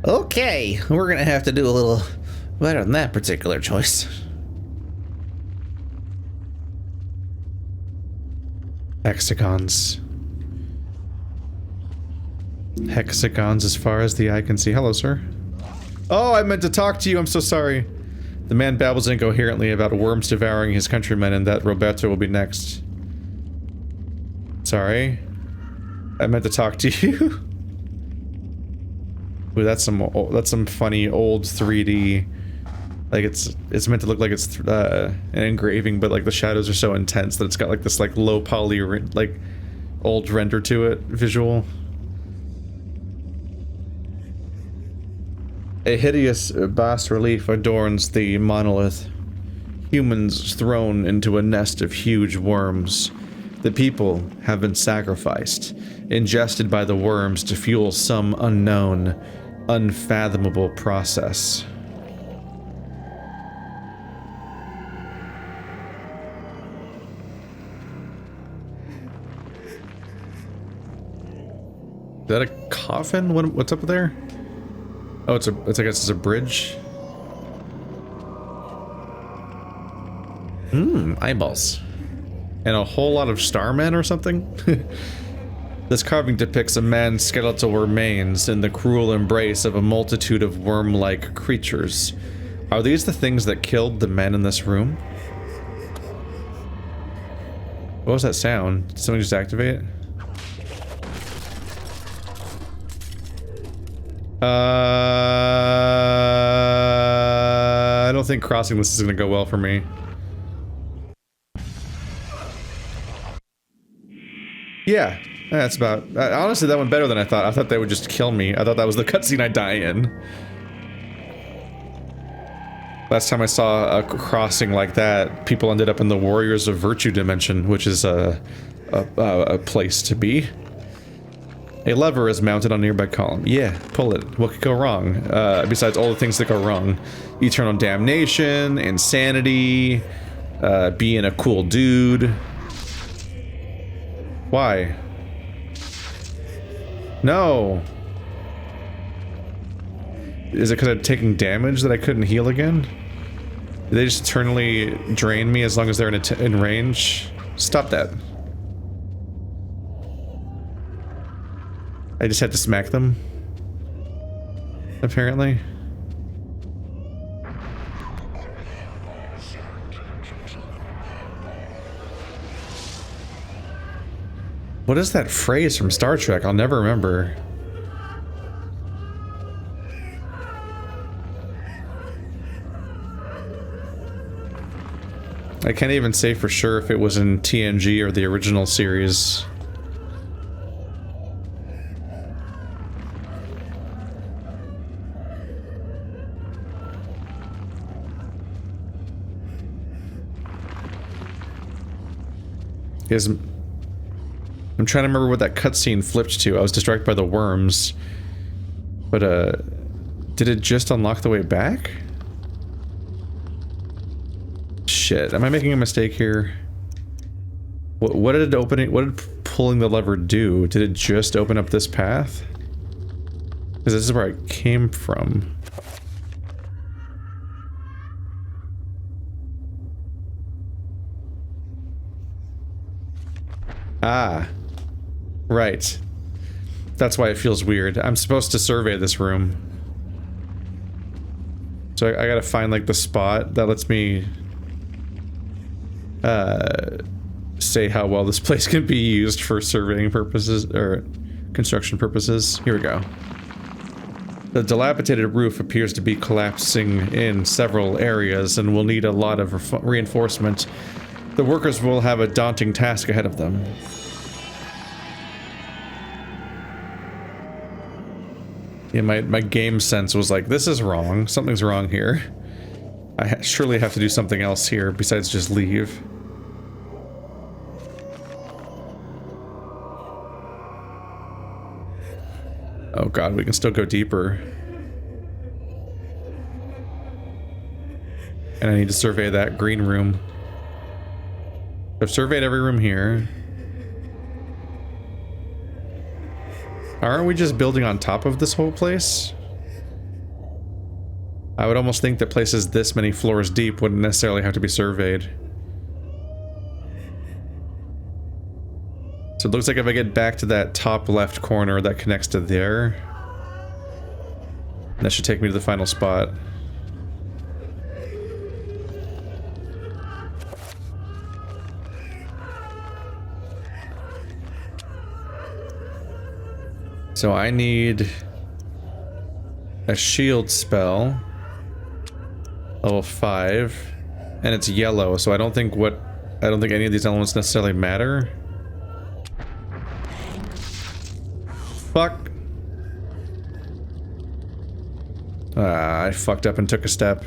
Okay, we're gonna have to do a little better than that particular choice. Hexagons. Hexagons as far as the eye can see. Hello, sir. Oh, I meant to talk to you. I'm so sorry. The man babbles incoherently about worms devouring his countrymen and that Roberto will be next. Sorry. I meant to talk to you. Ooh, that's some funny old 3D. Like it's meant to look like it's an engraving, but like the shadows are so intense that it's got like this like low poly like old render to it visual. A hideous bas relief adorns the monolith. Humans thrown into a nest of huge worms. The people have been sacrificed, ingested by the worms to fuel some unknown, unfathomable process. Is that a coffin? What's up there? Oh, I guess it's a bridge. Eyeballs. And a whole lot of starmen or something? This carving depicts a man's skeletal remains in the cruel embrace of a multitude of worm-like creatures. Are these the things that killed the men in this room? What was that sound? Did something just activate it? I don't think crossing this is gonna go well for me. Yeah, that's about... honestly, that went better than I thought. I thought they would just kill me. I thought that was the cutscene I die in. Last time I saw a crossing like that, people ended up in the Warriors of Virtue dimension, which is a place to be. A lever is mounted on a nearby column. Yeah, pull it. What could go wrong? Besides all the things that go wrong. Eternal damnation, insanity, being a cool dude. Why? No. Is it because I'm taking damage that I couldn't heal again? Did they just eternally drain me as long as they're in range? Stop that. I just had to smack them. Apparently. What is that phrase from Star Trek? I'll never remember. I can't even say for sure if it was in TNG or the original series. I'm trying to remember what that cutscene flipped to. I was distracted by the worms. But, did it just unlock the way back? Shit, am I making a mistake here? What did pulling the lever do? Did it just open up this path? Because this is where I came from. Ah. Right. That's why it feels weird. I'm supposed to survey this room. So I gotta find, like, the spot that lets me... say how well this place can be used for surveying purposes, or construction purposes. Here we go. The dilapidated roof appears to be collapsing in several areas and will need a lot of reinforcement. The workers will have a daunting task ahead of them. Yeah, my game sense was like, this is wrong. Something's wrong here. I surely have to do something else here besides just leave. Oh god, we can still go deeper. And I need to survey that green room. I've surveyed every room here. Aren't we just building on top of this whole place? I would almost think that places this many floors deep wouldn't necessarily have to be surveyed. So it looks like if I get back to that top left corner that connects to there, that should take me to the final spot. So I need a shield spell, level 5, and it's yellow, so I don't think any of these elements necessarily matter. Fuck. I fucked up and took a step.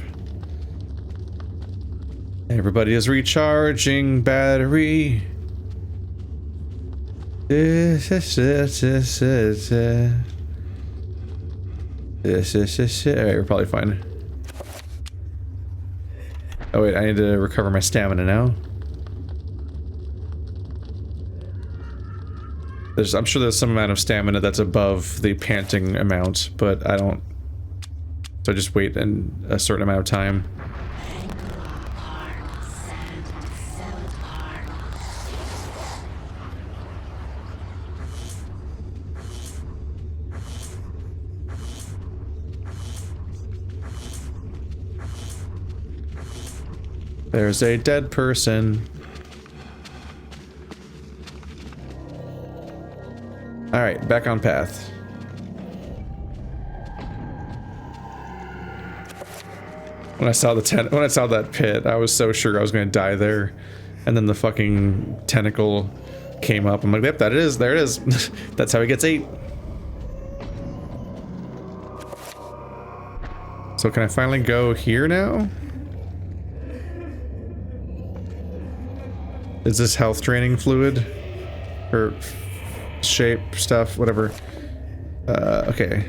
Everybody is recharging battery. Alright, we're probably fine. Oh wait, I need to recover my stamina now. I'm sure there's some amount of stamina that's above the panting amount, but I don't. So I just wait in a certain amount of time. There's a dead person. Alright, back on path. When I saw that pit, I was so sure I was going to die there. And then the fucking tentacle came up. I'm like, yep, that it is. There it is. That's how he gets ate. So can I finally go here now? Is this health draining fluid? Or shape stuff, whatever. Okay.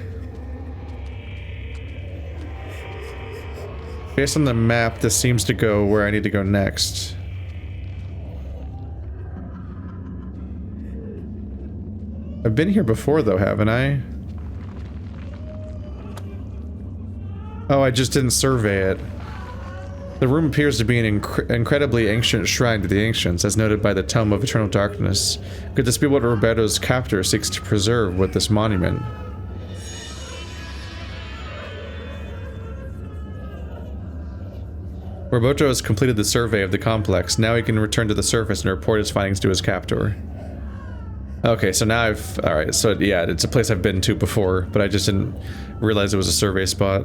Based on the map, this seems to go where I need to go next. I've been here before though, haven't I? Oh, I just didn't survey it. The room appears to be an incredibly ancient shrine to the ancients, as noted by the Tome of Eternal Darkness. Could this be what Roberto's captor seeks to preserve with this monument? Roberto has completed the survey of the complex. Now he can return to the surface and report his findings to his captor. Okay, so now alright, so yeah, it's a place I've been to before, but I just didn't realize it was a survey spot.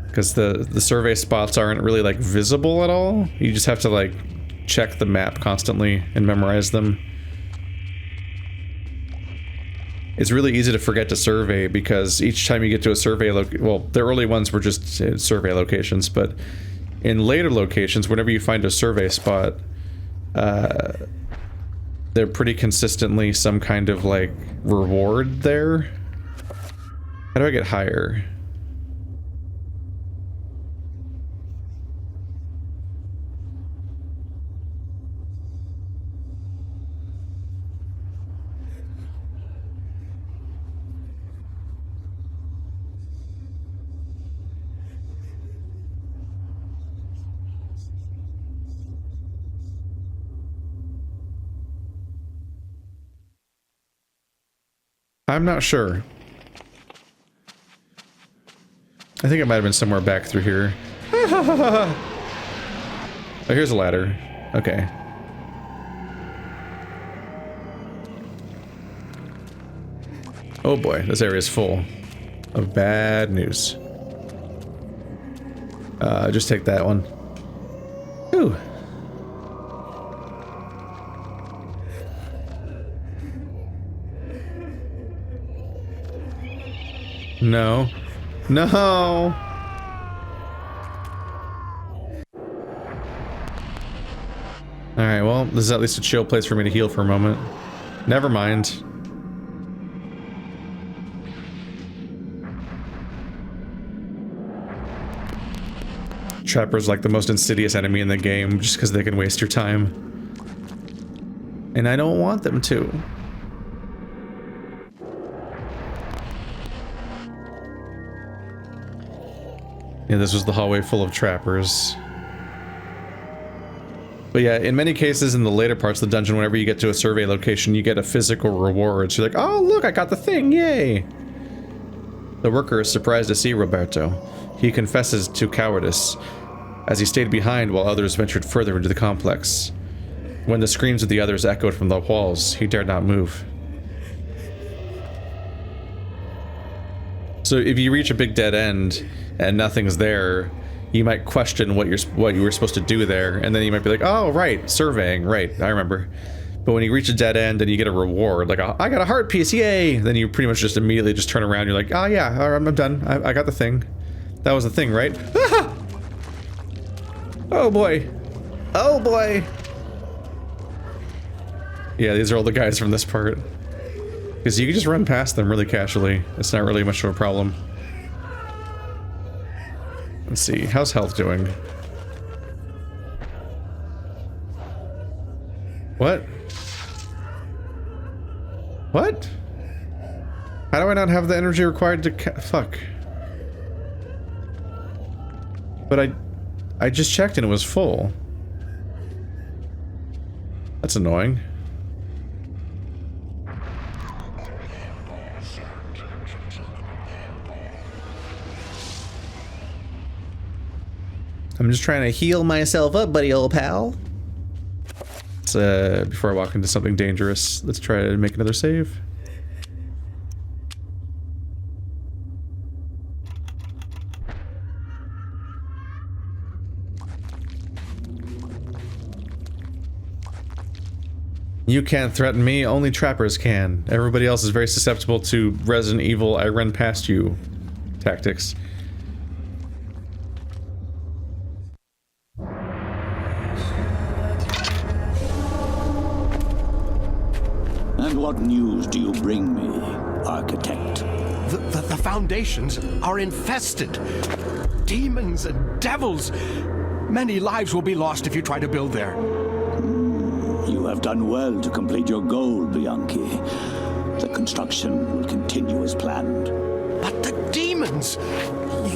Because the survey spots aren't really, like, visible at all. You just have to, like, check the map constantly and memorize them. It's really easy to forget to survey because each time you get to a survey well, the early ones were just survey locations, but in later locations, whenever you find a survey spot, they're pretty consistently some kind of, like, reward there. How do I get higher? I'm not sure. I think it might have been somewhere back through here. Oh, here's a ladder. Okay. Oh boy, this area is full of bad news. Just take that one. Ooh. No. No! Alright, well, this is at least a chill place for me to heal for a moment. Never mind. Trapper's like the most insidious enemy in the game just because they can waste your time. And I don't want them to. Yeah, this was the hallway full of trappers. But yeah, in many cases in the later parts of the dungeon, whenever you get to a survey location, you get a physical reward. So you're like, oh look, I got the thing, yay! The worker is surprised to see Roberto. He confesses to cowardice, as he stayed behind while others ventured further into the complex. When the screams of the others echoed from the walls, he dared not move. So if you reach a big dead end and nothing's there, you might question what you were supposed to do there, and then you might be like, oh right, surveying, right, I remember. But when you reach a dead end and you get a reward, like, I got a heart piece, yay! Then you pretty much just immediately just turn around, you're like, oh yeah, I'm done, I got the thing. That was the thing, right? Ah! Oh boy. Oh boy. Yeah, these are all the guys from this part. Because you can just run past them really casually. It's not really much of a problem. Let's see, how's health doing? What? What? How do I not have the energy required to fuck? But I just checked and it was full. That's annoying. I'm just trying to heal myself up, buddy old pal. Let's, before I walk into something dangerous, let's try to make another save. You can't threaten me, only trappers can. Everybody else is very susceptible to Resident Evil I run past you tactics. And what news do you bring me, Architect? The foundations are infested. Demons and devils. Many lives will be lost if you try to build there. You have done well to complete your goal, Bianchi. The construction will continue as planned. But the demons!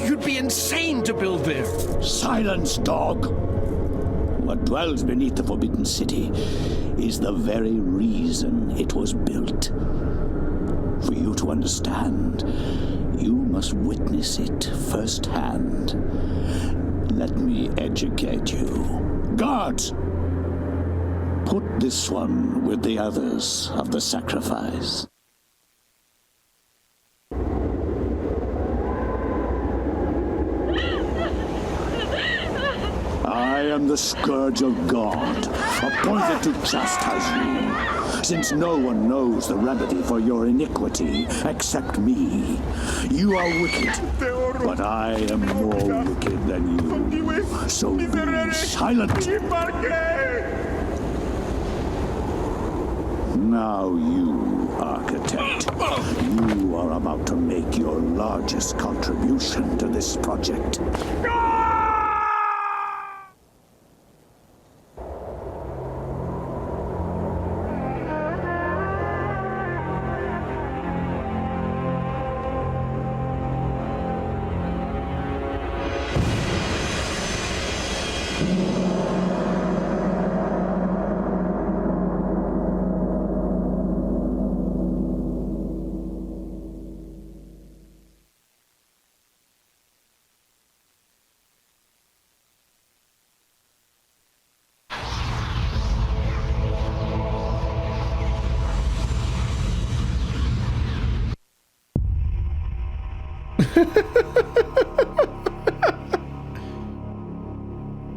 You'd be insane to build there. Silence, dog! What dwells beneath the Forbidden City is the very reason it was built. For you to understand, you must witness it firsthand. Let me educate you. Guards! Put this one with the others of the sacrifice. I am the Scourge of God, appointed to chastise you. Since no one knows the remedy for your iniquity except me, you are wicked, but I am more wicked than you. So be silent. Now you, Architect, you are about to make your largest contribution to this project.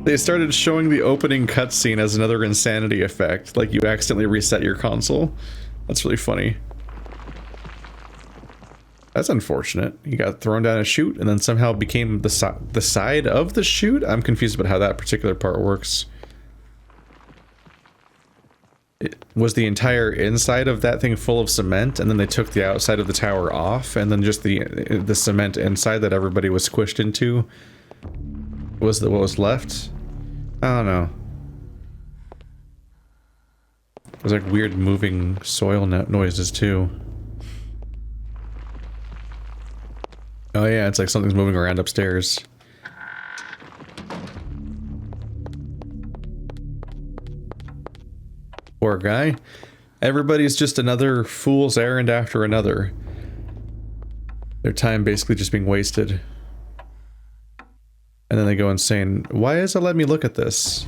They started showing the opening cutscene as another insanity effect, like you accidentally reset your console. That's really funny. That's unfortunate. You got thrown down a chute and then somehow became the side of the chute? I'm confused about how that particular part works. Was the entire inside of that thing full of cement, and then they took the outside of the tower off, and then just the cement inside that everybody was squished into was what was left? I don't know. There's like weird moving soil noises too. Oh yeah, it's like something's moving around upstairs. Poor guy. Everybody's just another fool's errand after another. Their time basically just being wasted. And then they go insane. Why does it let me look at this?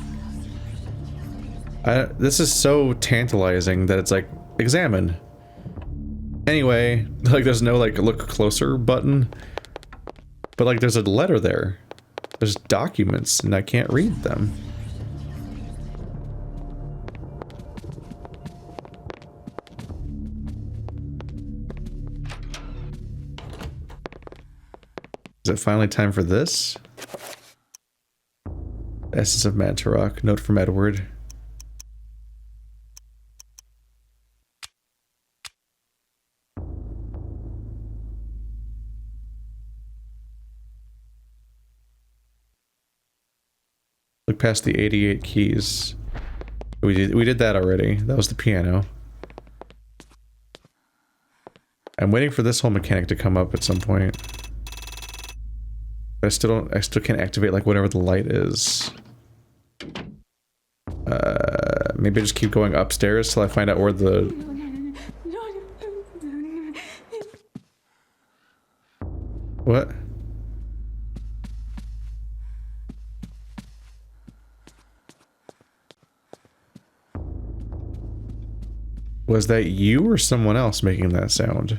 This is so tantalizing that it's like, examine. Anyway, like there's no like look closer button. But like there's a letter there. There's documents and I can't read them. Is it finally time for this? Essence of Mantarok. Note from Edward. Look past the 88 keys. We did that already. That was the piano. I'm waiting for this whole mechanic to come up at some point. But I still can't activate like whatever the light is. Maybe I just keep going upstairs till I find out where the... What? Was that you or someone else making that sound?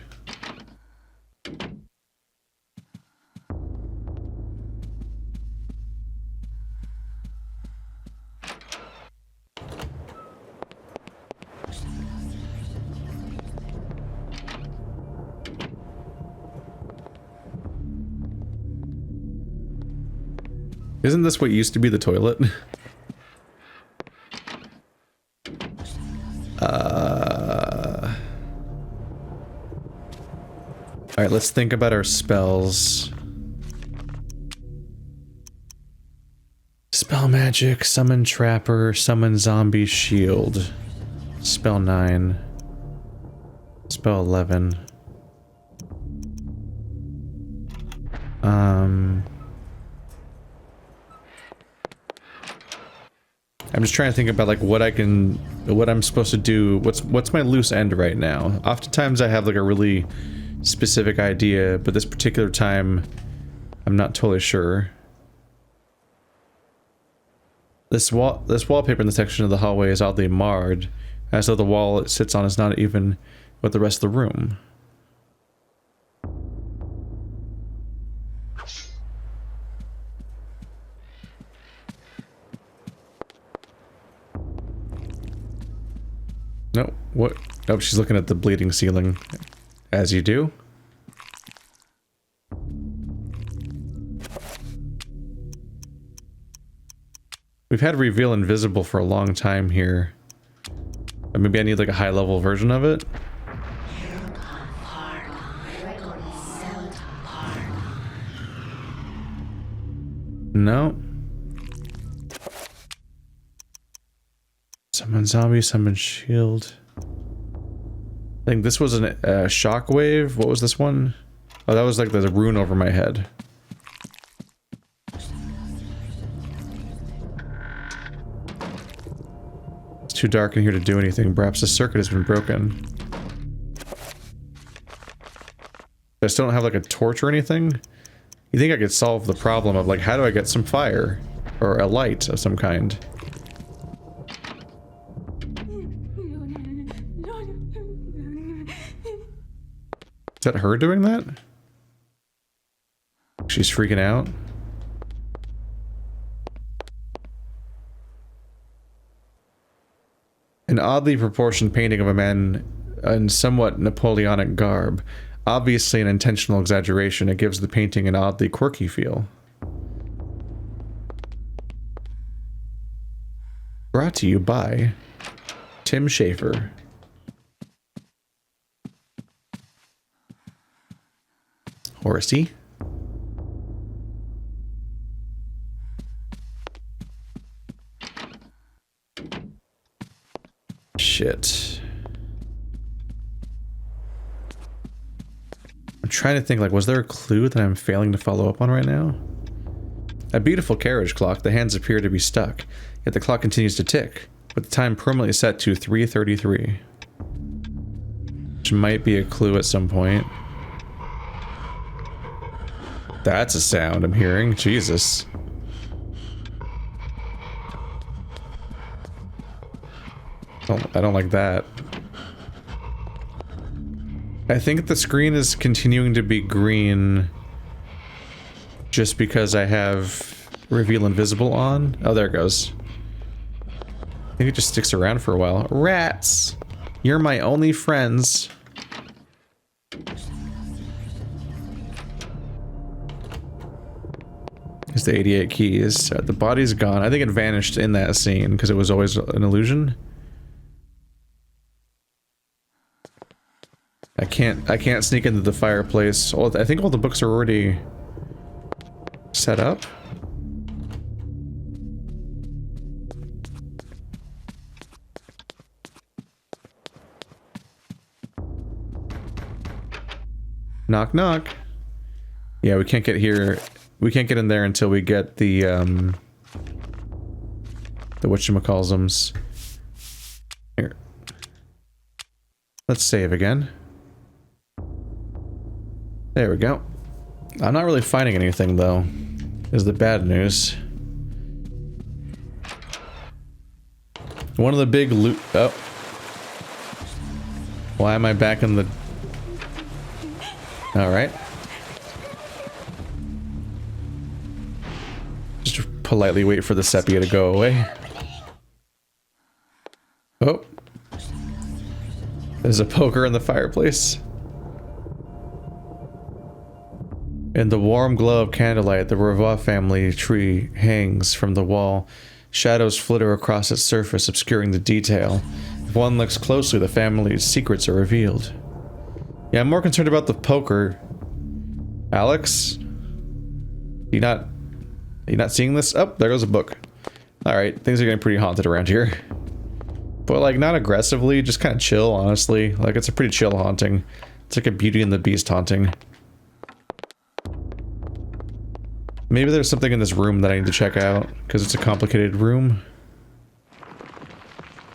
Isn't this what used to be the toilet? Alright, let's think about our spells. Spell magic, summon trapper, summon zombie shield. Spell 9. Spell 11. I'm just trying to think about like what I'm supposed to do. What's my loose end right now? Oftentimes I have like a really specific idea, but this particular time I'm not totally sure. This wallpaper in the section of the hallway is oddly marred, as though the wall it sits on is not even with the rest of the room. No, what? Oh, she's looking at the bleeding ceiling. As you do. We've had Reveal Invisible for a long time here. But maybe I need like a high level version of it. No. Summon zombie, summon shield. I think this was a shockwave. What was this one? Oh, that was like the rune over my head. It's too dark in here to do anything. Perhaps the circuit has been broken. I still don't have like a torch or anything. You think I could solve the problem of like, how do I get some fire? Or a light of some kind? Is that her doing that? She's freaking out. An oddly proportioned painting of a man in somewhat Napoleonic garb. Obviously an intentional exaggeration. It gives the painting an oddly quirky feel. Brought to you by Tim Schafer. Horsey. Shit. I'm trying to think, like, was there a clue that I'm failing to follow up on right now? A beautiful carriage clock. The hands appear to be stuck, yet the clock continues to tick. with the time permanently set to 3:33. Which might be a clue at some point. That's a sound I'm hearing. Jesus. I don't like that. I think the screen is continuing to be green just because I have Reveal Invisible on. Oh, there it goes. I think it just sticks around for a while. Rats! You're my only friends. Here's the 88 keys. The body's gone. I think it vanished in that scene because it was always an illusion. I can't sneak into the fireplace. Oh, I think all the books are already set up. Knock knock. Yeah, we can't get here. We can't get in there until we get the whatchamacallsums. Here. Let's save again. There we go. I'm not really finding anything though, is the bad news. One of the big loot. Oh. Why am I back in the... Alright. Just politely wait for the sepia to go away. Oh. There's a poker in the fireplace. In the warm glow of candlelight, the Ravois family tree hangs from the wall. Shadows flitter across its surface, obscuring the detail. If one looks closely, the family's secrets are revealed. Yeah, I'm more concerned about the poker. Alex? You not seeing this? Oh, there goes a book. Alright, things are getting pretty haunted around here. But like, not aggressively, just kind of chill, honestly. Like, it's a pretty chill haunting. It's like a Beauty and the Beast haunting. Maybe there's something in this room that I need to check out, because it's a complicated room.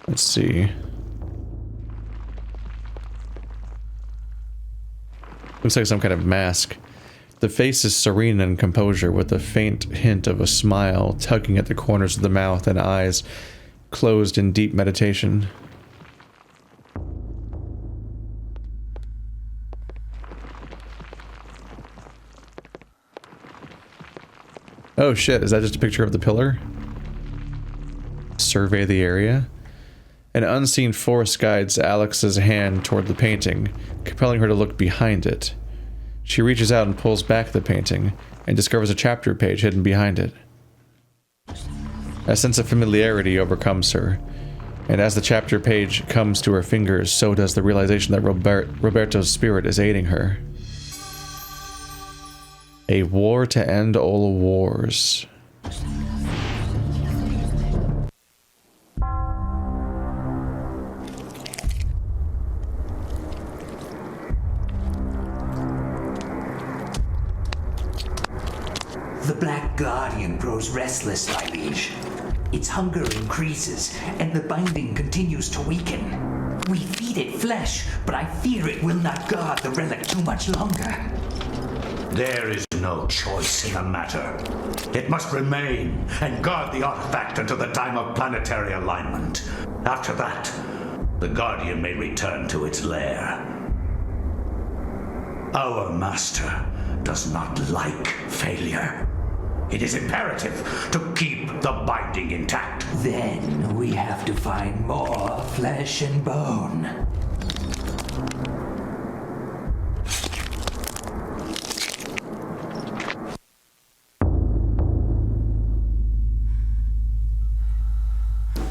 Let's see. Looks like some kind of mask. The face is serene in composure, with a faint hint of a smile tugging at the corners of the mouth and eyes closed in deep meditation. Oh shit, is that just a picture of the pillar? Survey the area. An unseen force guides Alex's hand toward the painting, compelling her to look behind it. She reaches out and pulls back the painting, and discovers a chapter page hidden behind it. A sense of familiarity overcomes her, and as the chapter page comes to her fingers, so does the realization that Roberto's spirit is aiding her. A war to end all wars. The Black Guardian grows restless, my liege. Its hunger increases, and the binding continues to weaken. We feed it flesh, but I fear it will not guard the relic too much longer. There is no choice in the matter. It must remain and guard the artifact until the time of planetary alignment. After that, the Guardian may return to its lair. Our master does not like failure. It is imperative to keep the binding intact. Then we have to find more flesh and bone.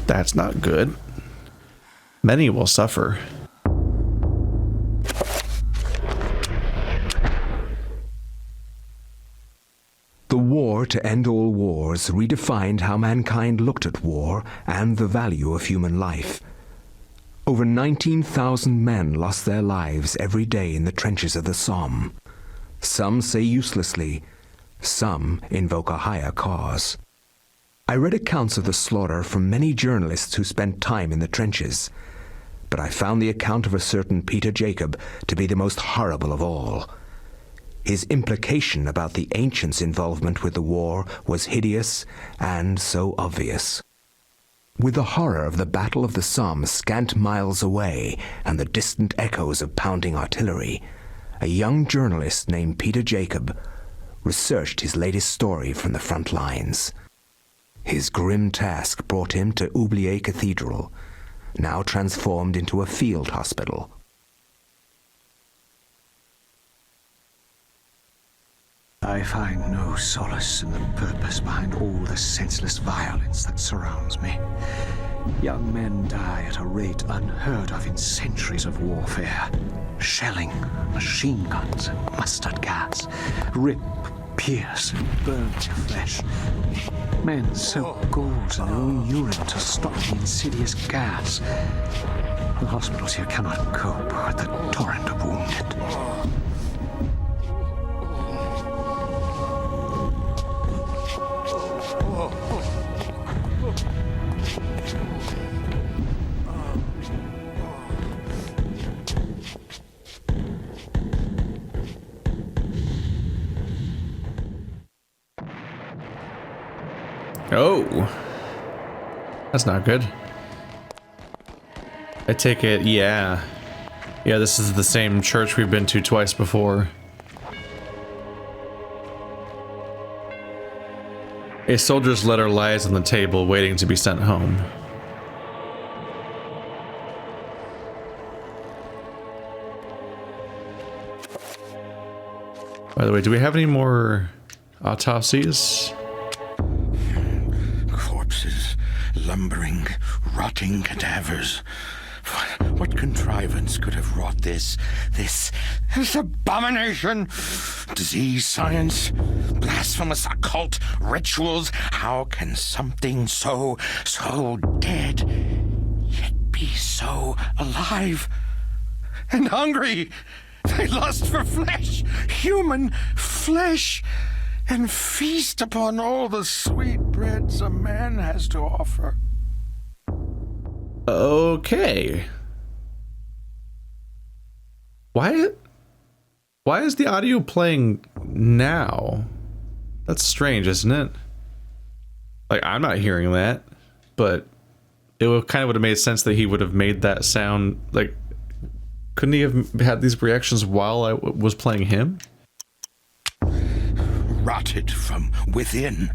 That's not good. Many will suffer. The war to end all wars redefined how mankind looked at war and the value of human life. Over 19,000 men lost their lives every day in the trenches of the Somme. Some say uselessly, some invoke a higher cause. I read accounts of the slaughter from many journalists who spent time in the trenches, but I found the account of a certain Peter Jacob to be the most horrible of all. His implication about the ancients' involvement with the war was hideous and so obvious. With the horror of the Battle of the Somme scant miles away and the distant echoes of pounding artillery, a young journalist named Peter Jacob researched his latest story from the front lines. His grim task brought him to Oublier Cathedral, now transformed into a field hospital. I find no solace in the purpose behind all the senseless violence that surrounds me. Young men die at a rate unheard of in centuries of warfare. Shelling, machine guns, and mustard gas rip, pierce, and burn to flesh. Men soak gauze in their own urine to stop the insidious gas. The hospitals here cannot cope with the torrent of wounded. Oh, that's not good. I take it, yeah, this is the same church we've been to twice before. A soldier's letter lies on the table, waiting to be sent home. By the way, do we have any more autopsies? Corpses, lumbering, rotting cadavers. What contrivance could have wrought this abomination? Disease, science, blasphemous occult rituals. How can something so dead, yet be so alive and hungry? They lust for flesh, human flesh, and feast upon all the sweet breads a man has to offer. Okay. Why is the audio playing now? That's strange, isn't it? Like, I'm not hearing that, but it would have made sense that he would have made that sound. Like, couldn't he have had these reactions while I was playing him? Rotted from within,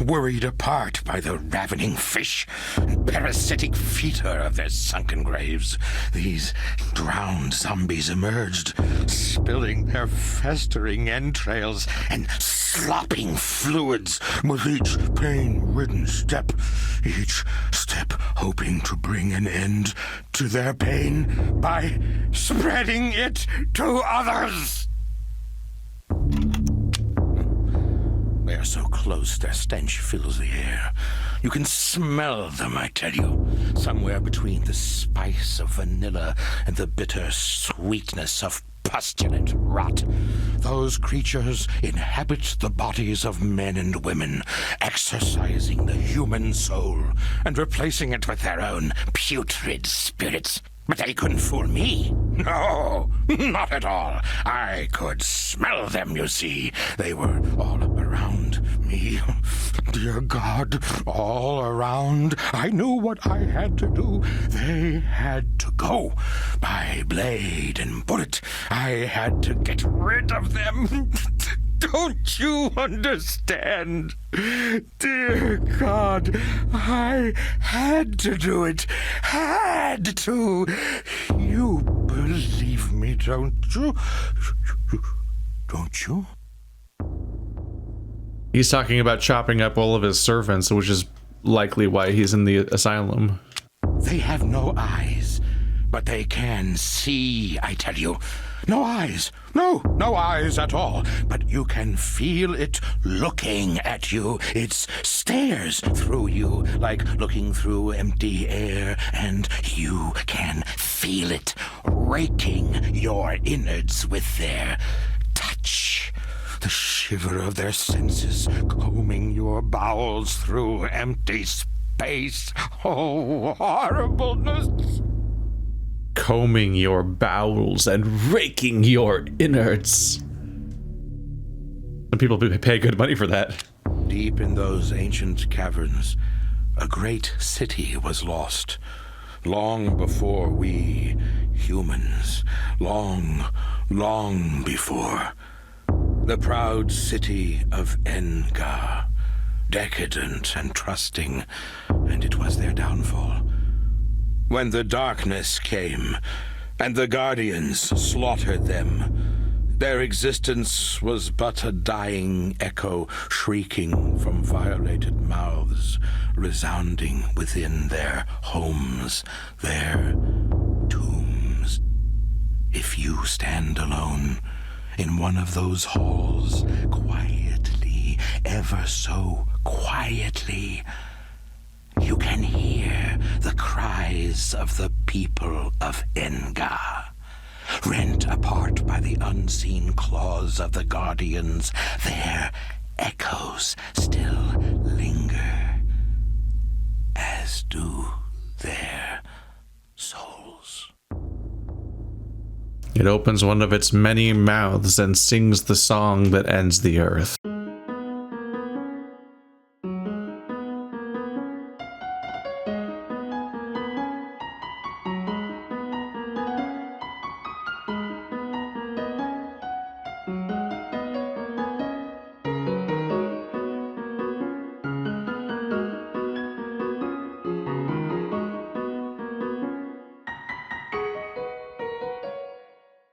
worried apart by the ravening fish and parasitic fetor of their sunken graves, these drowned zombies emerged, spilling their festering entrails and slopping fluids with each pain-ridden step, each step hoping to bring an end to their pain by spreading it to others. They are so close, their stench fills the air. You can smell them, I tell you. Somewhere between the spice of vanilla and the bitter sweetness of pustulant rot. Those creatures inhabit the bodies of men and women, exercising the human soul and replacing it with their own putrid spirits. But they couldn't fool me. No, not at all. I could smell them, you see. They were all around me. Dear God, all around. I knew what I had to do. They had to go. By blade and bullet, I had to get rid of them. Don't you understand? Dear God, I had to do it. Had to. You believe me, don't you? Don't you? He's talking about chopping up all of his servants, which is likely why he's in the asylum. They have no eyes, but they can see, I tell you. No eyes. No eyes at all. But you can feel it looking at you. It stares through you like looking through empty air, and you can feel it raking your innards with their touch. the shiver of their senses combing your bowels through empty space. Oh, horribleness! Combing your bowels and raking your innards. Some people pay good money for that. Deep in those ancient caverns, a great city was lost. Long before we humans, long before. The proud city of Enga, decadent and trusting, and it was their downfall. When the darkness came, and the guardians slaughtered them, their existence was but a dying echo shrieking from violated mouths, resounding within their homes, their tombs. If you stand alone in one of those halls, quietly, ever so quietly, you can hear the cries of the people of Enga. Rent apart by the unseen claws of the guardians, their echoes still linger, as do their souls. It opens one of its many mouths and sings the song that ends the earth.